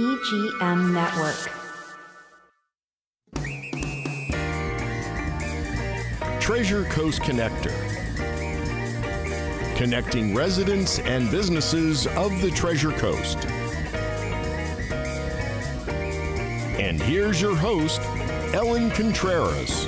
EGM Network. Treasure Coast Connector. Connecting residents and businesses of the Treasure Coast. And here's your host, Ellen Contreras.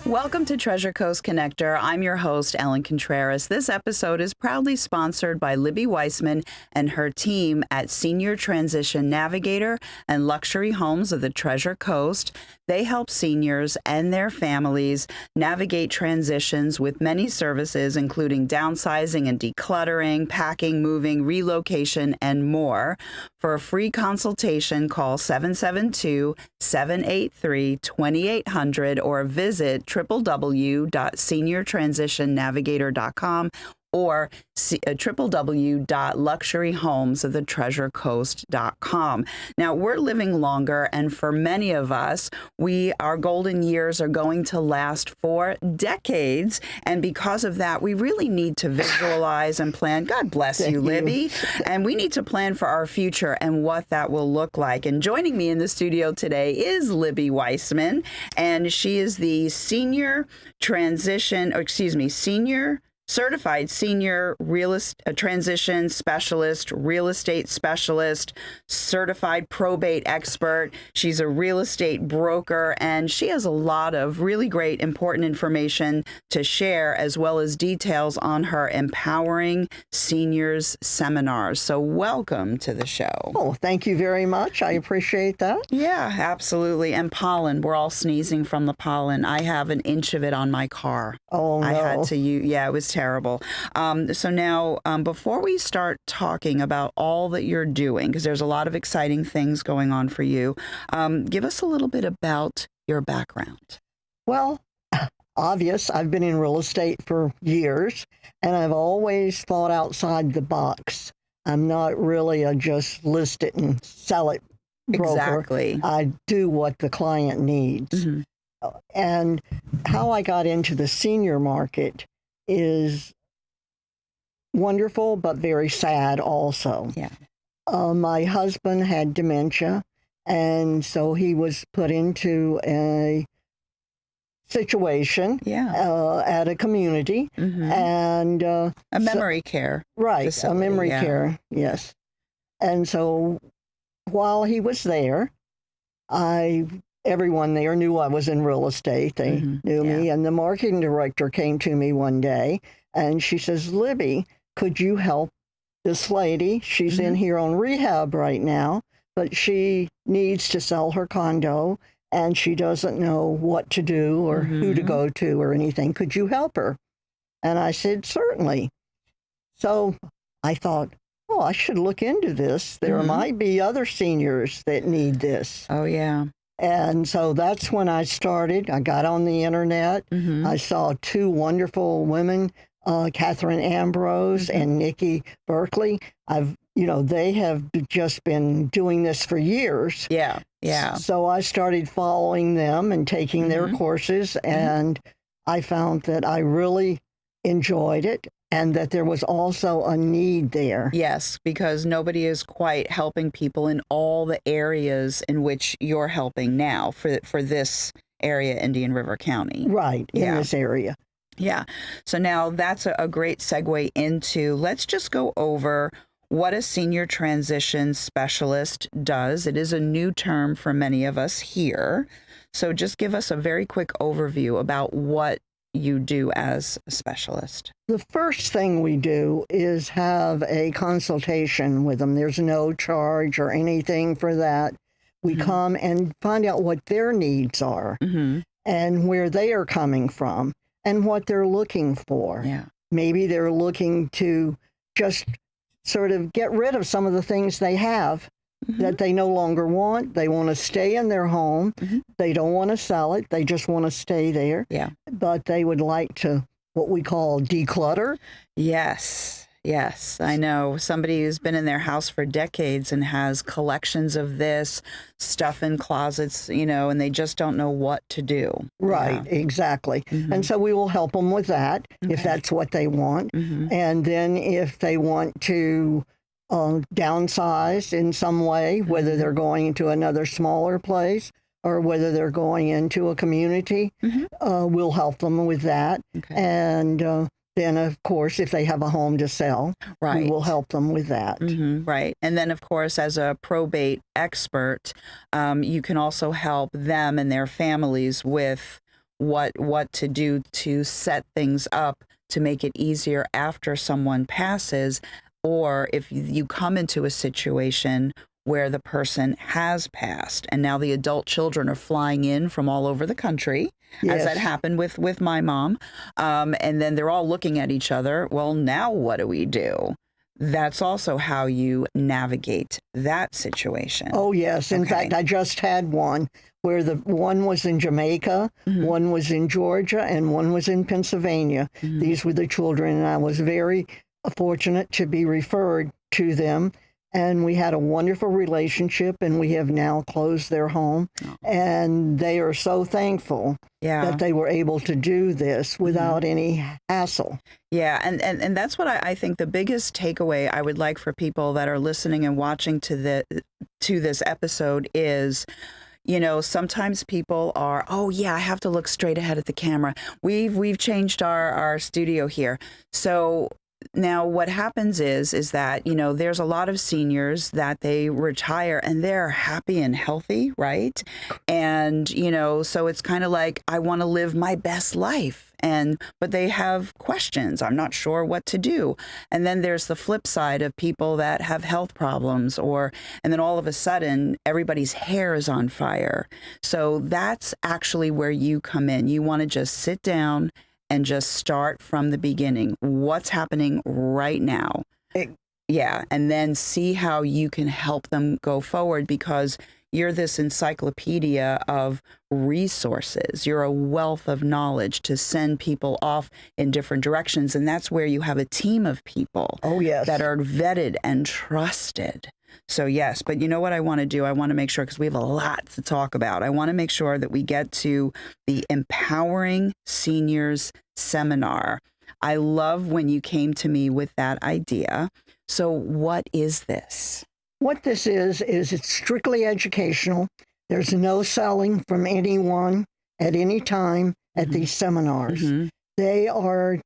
Welcome to Treasure Coast Connector. I'm your host, Ellen Contreras. This episode is proudly sponsored by Libby Wiseman and her team at Senior Transition Navigator and Luxury Homes of the Treasure Coast. They help seniors and their families navigate transitions with many services, including downsizing and decluttering, packing, moving, relocation, and more. For a free consultation, call 772-783-2800 or visit www.seniortransitionnavigator.com or www.luxuryhomesofthetreasurecoast.com. Now, we're living longer, and for many of us, our golden years are going to last for decades, and because of that, we really need to visualize and plan. God bless you, Libby. And we need to plan for our future and what that will look like. And joining me in the studio today is Libby Wiseman, and she is the Certified Senior Transition Specialist, Real Estate Specialist, Certified Probate Expert. She's a real estate broker, and she has a lot of really great, important information to share, as well as details on her Empowering Seniors seminars. So welcome to the show. Oh, thank you very much. I appreciate that. Yeah, absolutely. And pollen, we're all sneezing from the pollen. I have an inch of it on my car. Oh, no. I had to use, yeah, it was terrible. So now, before we start talking about all that you're doing, because there's a lot of exciting things going on for you, give us a little bit about your background. Well, obvious, I've been in real estate for years, and I've always thought outside the box. I'm not really a just list it and sell it broker. Exactly. I do what the client needs. Mm-hmm. And how I got into the senior market is wonderful, but very sad also. Yeah. My husband had dementia, and so he was put into a situation at a community, and a memory care. Right, facility, a memory care, yes. And so while he was there, everyone there knew I was in real estate. They knew me. And the marketing director came to me one day and she says, Libby, could you help this lady? She's in here on rehab right now, but she needs to sell her condo and she doesn't know what to do or who to go to or anything. Could you help her? And I said, certainly. So I thought, oh, I should look into this. There might be other seniors that need this. Oh, yeah. And so that's when I started. I got on the internet. I saw two wonderful women, Catherine Ambrose and Nikki Berkeley. They have just been doing this for years. Yeah, yeah. So I started following them and taking their courses, and I found that I really enjoyed it and that there was also a need there. Yes, because nobody is quite helping people in all the areas in which you're helping now for this area, Indian River County. Right, in this area. Yeah. So now that's a great segue into, let's just go over what a senior transition specialist does. It is a new term for many of us here. So just give us a very quick overview about what you do as a specialist. The first thing we do is have a consultation with them. There's no charge or anything for that. We come and find out what their needs are and where they are coming from and what they're looking for. Yeah. Maybe they're looking to just sort of get rid of some of the things they have that they no longer want. They want to stay in their home. They don't want to sell it. They just want to stay there. Yeah. But they would like to, what we call declutter. Yes. Yes, I know somebody who's been in their house for decades and has collections of this stuff in closets, and they just don't know what to do. Right, exactly. And so we will help them with that if that's what they want. And then if they want to downsized in some way, whether they're going into another smaller place or whether they're going into a community. We'll help them with that. Okay. And then, of course, if they have a home to sell, we will help them with that. Right. And then, of course, as a probate expert, you can also help them and their families with what to do to set things up to make it easier after someone passes, or if you come into a situation where the person has passed and now the adult children are flying in from all over the country, as that happened with my mom, and then they're all looking at each other. Well, now what do we do? That's also how you navigate that situation. Oh, yes. In fact, I just had one where the one was in Jamaica, one was in Georgia, and one was in Pennsylvania. These were the children, and I was very fortunate to be referred to them. And we had a wonderful relationship, and we have now closed their home. And they are so thankful that they were able to do this without any hassle. Yeah, and that's what I think the biggest takeaway I would like for people that are listening and watching to this episode is, you know, sometimes people are, oh yeah, I have to look straight ahead at the camera. We've changed our studio here. So now what happens is that, you know, there's a lot of seniors that they retire and they're happy and healthy, right? And, you know, so it's kind of like, I want to live my best life. But they have questions. I'm not sure what to do. And then there's the flip side of people that have health problems, and then all of a sudden everybody's hair is on fire. So that's actually where you come in. You want to just sit down and just start from the beginning. What's happening right now? Yeah, and then see how you can help them go forward, because you're this encyclopedia of resources. You're a wealth of knowledge to send people off in different directions. And that's where you have a team of people that are vetted and trusted. So yes, but you know what I want to do? I want to make sure, because we have a lot to talk about, I want to make sure that we get to the Empowering Seniors Seminar. I love when you came to me with that idea. So what is this? What this is it's strictly educational. There's no selling from anyone at any time at these seminars. They are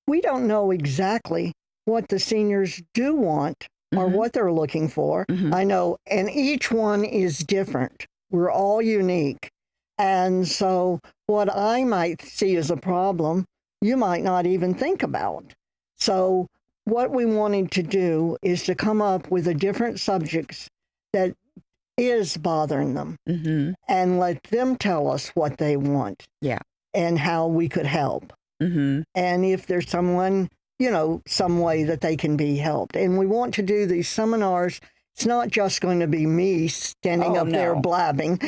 we don't know exactly what the seniors do want or what they're looking for. I know, and each one is different. We're all unique. And so what I might see as a problem, you might not even think about. So what we wanted to do is to come up with a different subjects that is bothering them and let them tell us what they want and how we could help. And if there's someone, you know, some way that they can be helped. And we want to do these seminars. It's not just going to be me standing up there blabbing.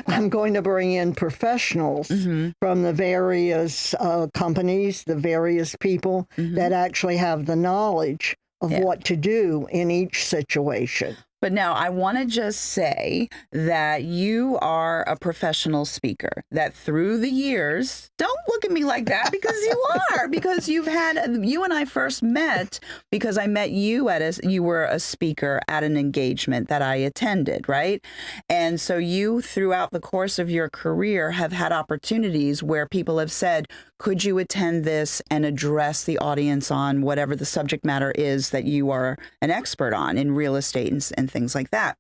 I'm going to bring in professionals from the various companies, the various people that actually have the knowledge of what to do in each situation. But now I want to just say that you are a professional speaker, that through the years, don't look at me like that, because you are, because you and I first met because I met you you were a speaker at an engagement that I attended, right? And so you, throughout the course of your career, have had opportunities where people have said, could you attend this and address the audience on whatever the subject matter is that you are an expert on in real estate and things like that.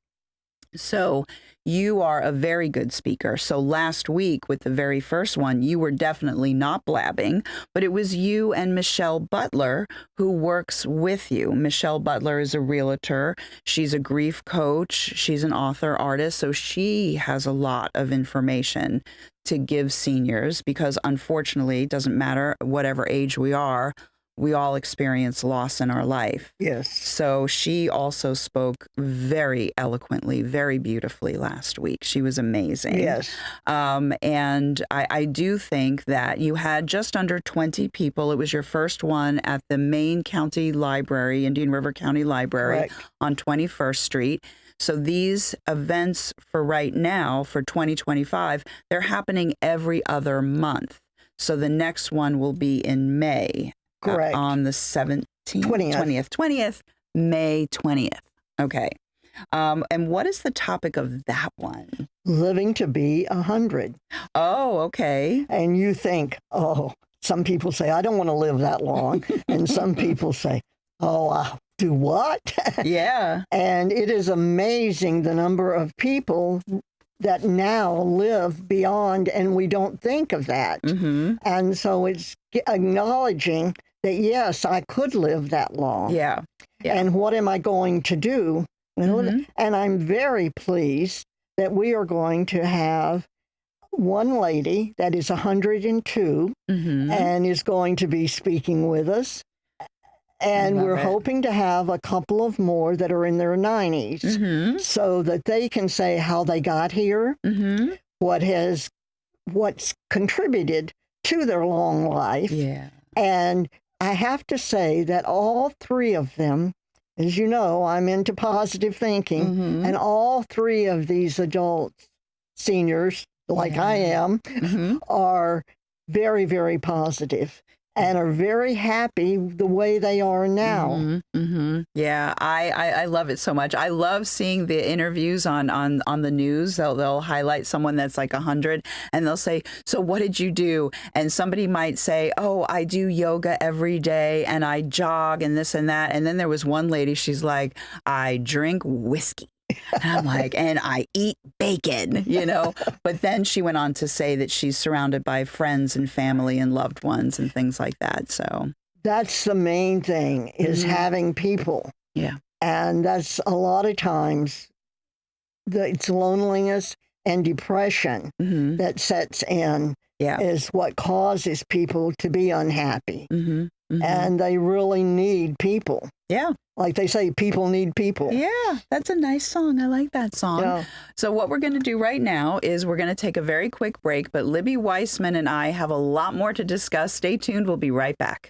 So you are a very good speaker. So last week with the very first one, you were definitely not blabbing, but it was you and Michelle Butler who works with you. Michelle Butler is a realtor. She's a grief coach. She's an author, artist. So she has a lot of information to give seniors, because unfortunately, it doesn't matter whatever age we are, we all experience loss in our life. Yes. So she also spoke very eloquently, very beautifully last week. She was amazing. Yes. And I do think that you had just under 20 people. It was your first one at the Main County Library, Indian River County Library. Correct. On 21st Street. So these events for right now, for 2025, they're happening every other month. So the next one will be in May. Correct. On the 17th, 20th. May 20th. Okay. And what is the topic of that one? Living to be 100. Oh, okay. And you think, oh, some people say, I don't want to live that long. And some people say, oh, I'll do what? Yeah. And it is amazing the number of people that now live beyond, and we don't think of that. Mm-hmm. And so it's acknowledging that, yes, I could live that long. Yeah. Yeah. And what am I going to do? Mm-hmm. And I'm very pleased that we are going to have one lady that is 102 Mm-hmm. and is going to be speaking with us. And we're hoping to have a couple of more that are in their 90s Mm-hmm. so that they can say how they got here, Mm-hmm. what's contributed to their long life. Yeah. And I have to say that all three of them, as you know, I'm into positive thinking, Mm-hmm. and all three of these adults, seniors, like I am, Mm-hmm. are very, very positive and are very happy the way they are now. Mm-hmm. Mm-hmm. Yeah, I love it so much. I love seeing the interviews on the news. They'll highlight someone that's like 100, and they'll say, "So what did you do?" And somebody might say, "Oh, I do yoga every day, and I jog, and this and that." And then there was one lady. She's like, "I drink whiskey." And I'm like, and I eat bacon, you know. But then she went on to say that she's surrounded by friends and family and loved ones and things like that. So That's the main thing, is having people. yeah. And that's a lot of times it's loneliness and depression Mm-hmm. that sets in Yeah. is what causes people to be unhappy. Mm-hmm. Mm-hmm. And they really need people. Yeah. Like they say, people need people. Yeah, that's a nice song. I like that song. Yeah. So what we're going to do right now is we're going to take a very quick break, but Libby Wiseman and I have a lot more to discuss. Stay tuned. We'll be right back.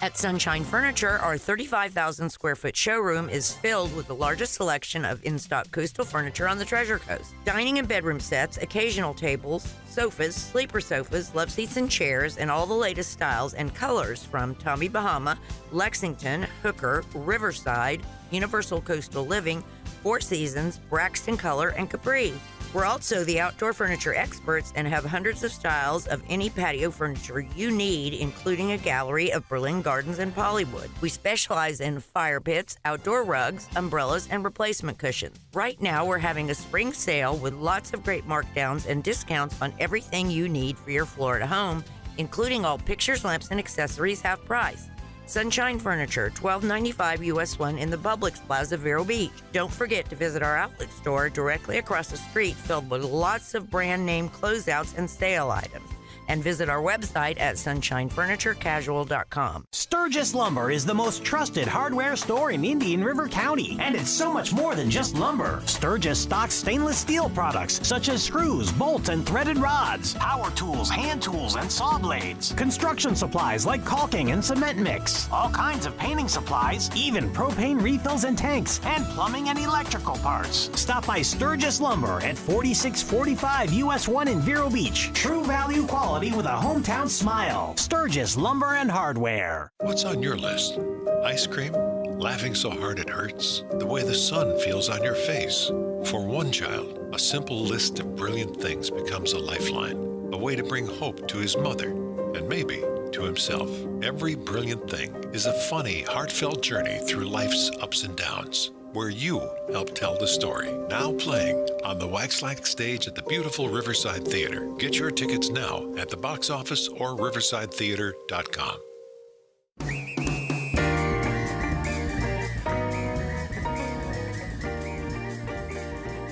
At Sunshine Furniture, our 35,000 square foot showroom is filled with the largest selection of in-stock coastal furniture on the Treasure Coast. Dining and bedroom sets, occasional tables, sofas, sleeper sofas, love seats and chairs, and all the latest styles and colors from Tommy Bahama, Lexington, Hooker, Riverside, Universal Coastal Living, Four Seasons, Braxton Color, and Capri. We're also the outdoor furniture experts and have hundreds of styles of any patio furniture you need, including a gallery of Berlin Gardens and Pollywood. We specialize in fire pits, outdoor rugs, umbrellas, and replacement cushions. Right now, we're having a spring sale with lots of great markdowns and discounts on everything you need for your Florida home, including all pictures, lamps, and accessories half price. Sunshine Furniture, $12.95 US 1 in the Publix Plaza, Vero Beach. Don't forget to visit our outlet store directly across the street, filled with lots of brand name closeouts and sale items. And visit our website at sunshinefurniturecasual.com. Sturgis Lumber is the most trusted hardware store in Indian River County, and it's so much more than just lumber. Sturgis stocks stainless steel products such as screws, bolts, and threaded rods, power tools, hand tools, and saw blades, construction supplies like caulking and cement mix, all kinds of painting supplies, even propane refills and tanks, and plumbing and electrical parts. Stop by Sturgis Lumber at 4645 US 1 in Vero Beach. True value quality with a hometown smile. Sturgis Lumber and Hardware. What's on your list? Ice cream? Laughing so hard it hurts? The way the sun feels on your face? For one child, a simple list of brilliant things becomes a lifeline, a way to bring hope to his mother, and maybe to himself. Every brilliant thing is a funny, heartfelt journey through life's ups and downs, where you help tell the story. Now playing on the Waxlack stage at the beautiful Riverside Theater. Get your tickets now at the box office or riversidetheater.com.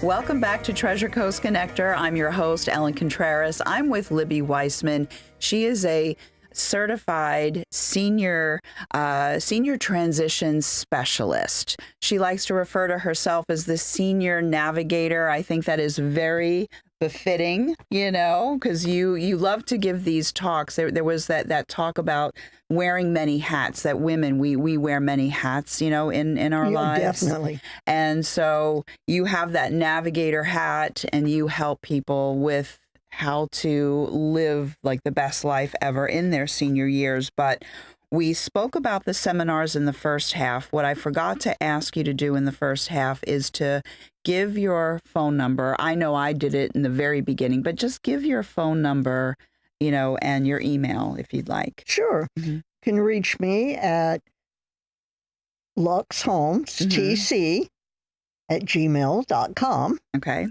Welcome back to Treasure Coast Connector. I'm your host, Ellen Contreras. I'm with Libby Wiseman. She is a certified senior transition specialist. She likes to refer to herself as the senior navigator. I think that is very befitting, you know, because you love to give these talks. There was that talk about wearing many hats, that women, we wear many hats, you know, in our lives. Definitely. And so you have that navigator hat and you help people with how to live like the best life ever in their senior years. But we spoke about the seminars in the first half. What I forgot to ask you to do in the first half is to give your phone number. I know I did it in the very beginning, but just give your phone number, and your email if you'd like. Sure. You can reach me at luxhomestc@gmail.com. Okay.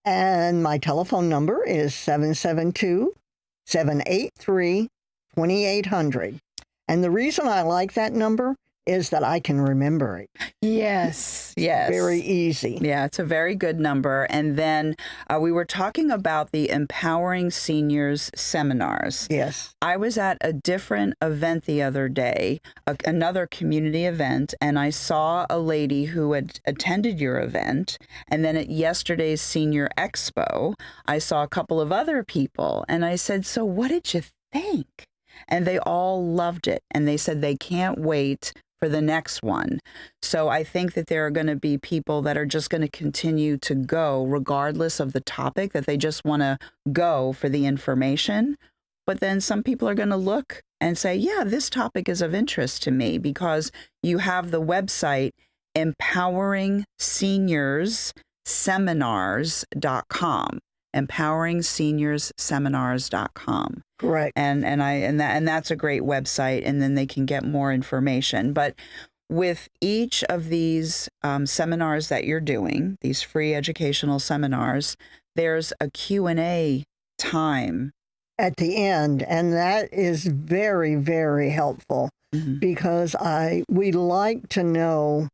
And my telephone number is 772-783-2800. And the reason I like that number is that I can remember it. Yes. Very easy. Yeah, it's a very good number. And then we were talking about the Empowering Seniors seminars. Yes. I was at a different event the other day, another community event, and I saw a lady who had attended your event. And then at yesterday's Senior Expo, I saw a couple of other people. And I said, so what did you think? And they all loved it. And they said they can't wait for the next one. So I think that there are going to be people that are just going to continue to go regardless of the topic, that they just want to go for the information. But then some people are going to look and say, yeah, this topic is of interest to me, because you have the website empoweringseniorsseminars.com. empoweringseniorsseminars.com. Correct. And that's a great website, and then they can get more information. But with each of these seminars that you're doing, these free educational seminars, there's a Q&A time at the end, and that is very, very helpful, because we like to know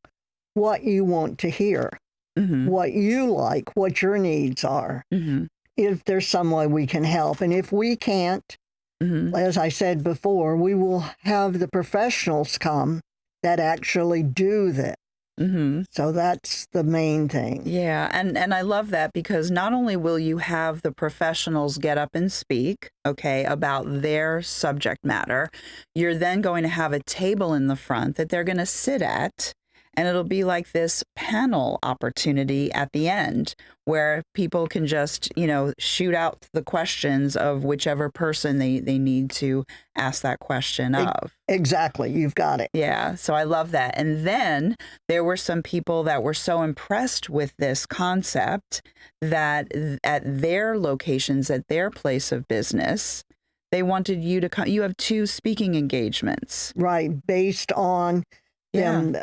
what you want to hear. What you like, what your needs are, if there's some way we can help. And if we can't, as I said before, we will have the professionals come that actually do that. So that's the main thing. Yeah, and I love that, because not only will you have the professionals get up and speak, about their subject matter, you're then going to have a table in the front that they're going to sit at. And it'll be like this panel opportunity at the end where people can just, shoot out the questions of whichever person they need to ask that question of. Exactly. You've got it. Yeah. So I love that. And then there were some people that were so impressed with this concept that at their locations, at their place of business, they wanted you to come. You have 2 speaking engagements. Right. Based on them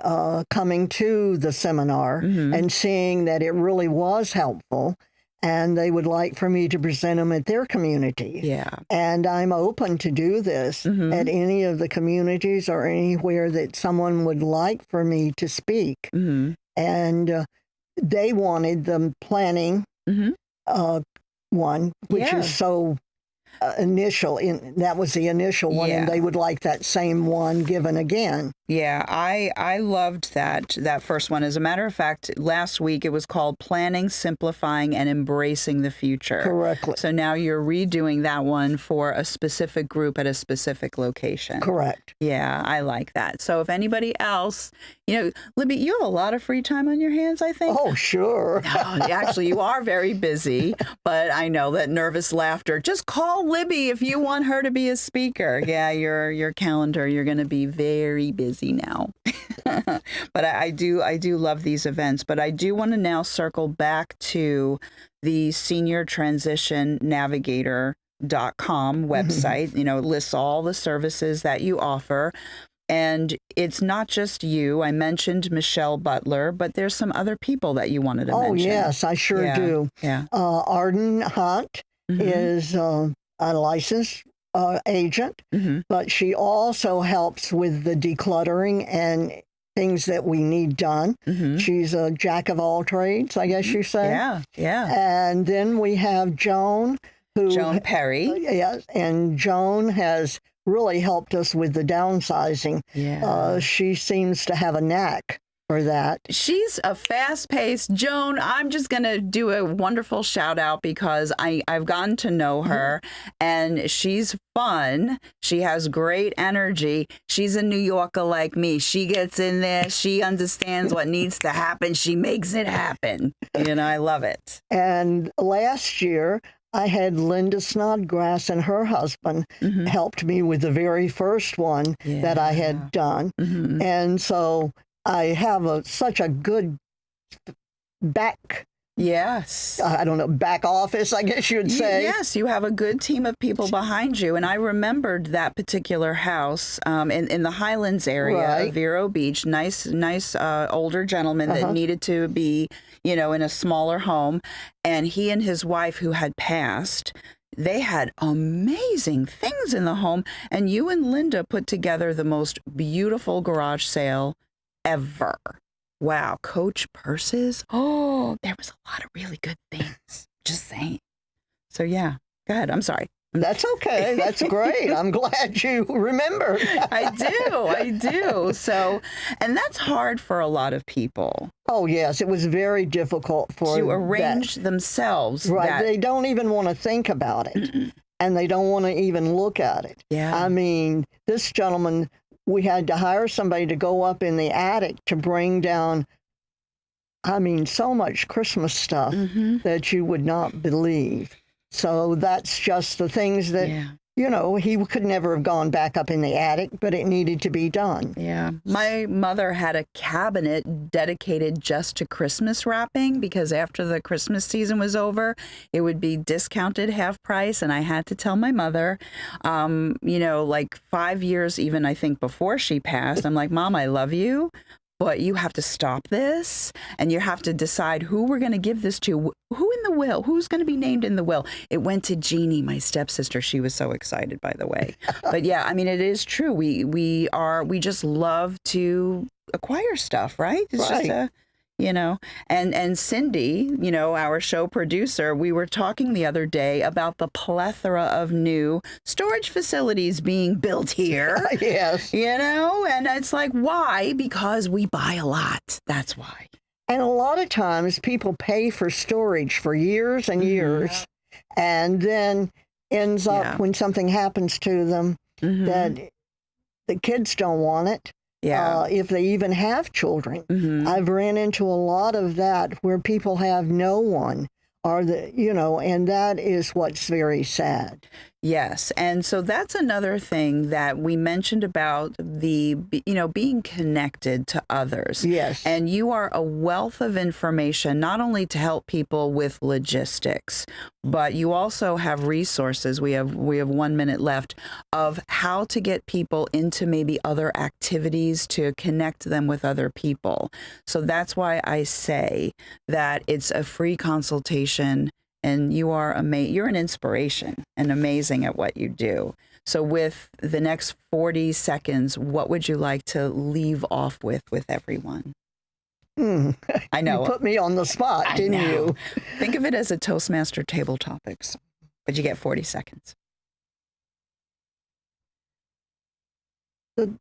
coming to the seminar and seeing that it really was helpful, and they would like for me to present them at their community. Yeah. And I'm open to do this at any of the communities or anywhere that someone would like for me to speak. And they wanted the planning one, which is so that was the initial one, and they would like that same one given again. Yeah, I loved that first one. As a matter of fact, last week it was called Planning, Simplifying, and Embracing the Future. Correctly. So now you're redoing that one for a specific group at a specific location. Correct. Yeah, I like that. So if anybody else, Libby, you have a lot of free time on your hands, I think. Oh, sure. No, actually, you are very busy, but I know that nervous laughter. Just call Libby if you want her to be a speaker. Yeah, your calendar, you're going to be very busy now. But I do love these events. But I do want to now circle back to the Senior Transition Navigator.com website. It lists all the services that you offer. And it's not just you. I mentioned Michelle Butler, but there's some other people that you wanted to mention. Oh, yes, I sure do. Yeah. Arden Hunt is a licensed agent, but she also helps with the decluttering and things that we need done. She's a jack of all trades, I guess you say. Yeah. And then we have Joan Perry. Yes, and Joan has really helped us with the downsizing. Yeah. She seems to have a knack for that. She's a fast-paced Joan. I'm just going to do a wonderful shout out because I've gotten to know her and she's fun. She has great energy. She's a New Yorker like me. She gets in there. She understands what needs to happen. She makes it happen. I love it. And last year, I had Linda Snodgrass and her husband helped me with the very first one that I had done. And so I have such a good back office, I guess you'd say. Yes, you have a good team of people behind you. And I remembered that particular house in the Highlands area of Vero Beach. Nice older gentleman that needed to be, in a smaller home. And he and his wife, who had passed, they had amazing things in the home. And you and Linda put together the most beautiful garage sale ever. Wow, Coach purses. Oh, there was a lot of really good things. Just saying. So yeah, go ahead. I'm sorry. That's okay. That's great. I'm glad you remembered. I do. So, and that's hard for a lot of people. Oh, yes. It was very difficult to arrange themselves. Right. They don't even want to think about it. And they don't want to even look at it. Yeah. I mean, this gentleman, we had to hire somebody to go up in the attic to bring down, so much Christmas stuff that you would not believe. So that's just the things that, he could never have gone back up in the attic, but it needed to be done. Yeah. My mother had a cabinet dedicated just to Christmas wrapping because after the Christmas season was over, it would be discounted half price. And I had to tell my mother, like 5 years, even I think before she passed, I'm like, Mom, I love you, but you have to stop this and you have to decide who we're going to give this to. Who in the will? Who's going to be named in the will? It went to Jeannie, my stepsister. She was so excited, by the way. But yeah, it is true. We just love to acquire stuff, right? It's just and Cindy, our show producer, we were talking the other day about the plethora of new storage facilities being built here. Yes. And it's like, why? Because we buy a lot. That's why. And a lot of times people pay for storage for years and years, and then ends up when something happens to them that the kids don't want it. Yeah. If they even have children. I've ran into a lot of that where people have no one and that is what's very sad. Yes. And so that's another thing that we mentioned about being connected to others. Yes. And you are a wealth of information, not only to help people with logistics, but you also have resources. We have 1 minute left of how to get people into maybe other activities to connect them with other people. So that's why I say that it's a free consultation. And you are you're an inspiration and amazing at what you do. So with the next 40 seconds, what would you like to leave off with everyone? I know. You put me on the spot, didn't you? Think of it as a Toastmaster table topics, but you get 40 seconds. The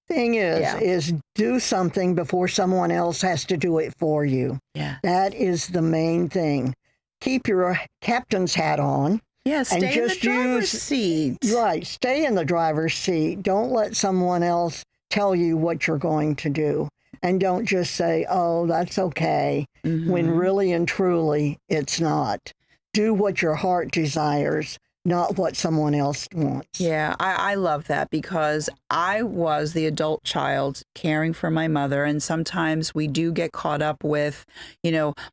thing is do something before someone else has to do it for you. Yeah. That is the main thing. Keep your captain's hat on. Yeah, stay in the driver's seat. Right, stay in the driver's seat. Don't let someone else tell you what you're going to do. And don't just say, oh, that's okay, when really and truly it's not. Do what your heart desires, not what someone else wants. Yeah, I love that because I was the adult child caring for my mother. And sometimes we do get caught up with,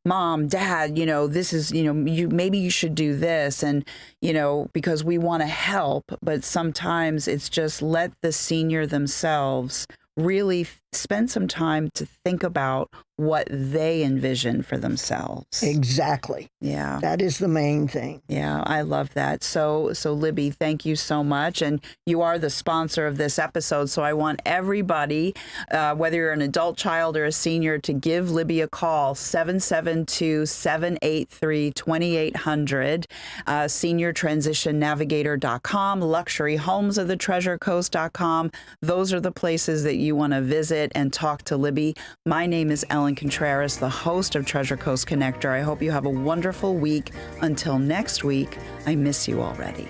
Mom, Dad, this is, maybe you should do this. And, because we want to help. But sometimes it's just let the senior themselves really spend some time to think about what they envision for themselves. Exactly. Yeah. That is the main thing. Yeah, I love that. So Libby, thank you so much. And you are the sponsor of this episode. So I want everybody, whether you're an adult child or a senior, to give Libby a call, 772-783-2800, seniortransitionnavigator.com, luxuryhomesofthetreasurecoast.com. Those are the places that you want to visit and talk to Libby. My name is Ellen Contreras, the host of Treasure Coast Connector. I hope you have a wonderful week. Until next week, I miss you already.